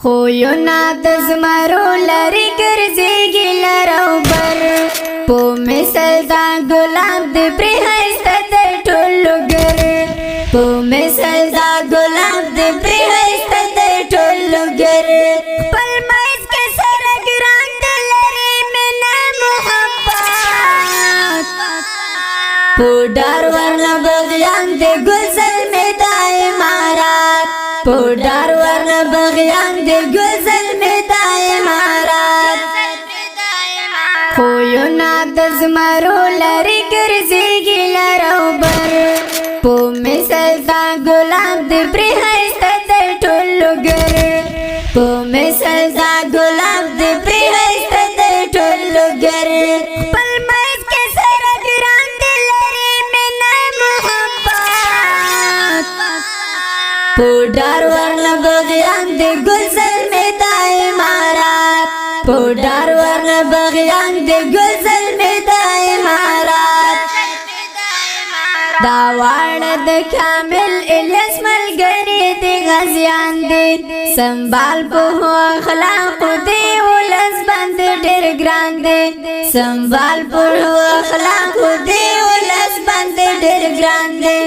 خویونا د زمرو لري ګرځېږي لر او بر په مثل دا ګلاب د پرې ښایسته د ټولو ګر په مثل دا ګلاب د پرې ښایسته د ټولو ګر خپل منځ کې سره ګران د لري مینه محبت په ډار ورنه بغیان د ګل زلمې د امارات په ډار ورنه بغیان د ګل زلمې د امارات خویونا د زمرو لري ګرځېږي لر او بر په مثل دا ګلاب د پرې ښایسته د ټولو ګر په مثل دا ګلاب د پرې ښایسته د ټولو ګر خپل منځ کې سره ګران د لري مینه محبت په ډار ورنه بغیان د ګل زلمې د امارات په ډار ورنه بغیان د ګل زلمې د امارات دا واړه د کامل الیاس ملګری د غازیان دی سنبال په اخلاقو دی ولس باندې ډېر ګران دی سنبال په اخلاقو دی ولس باندې ډېر ګران دی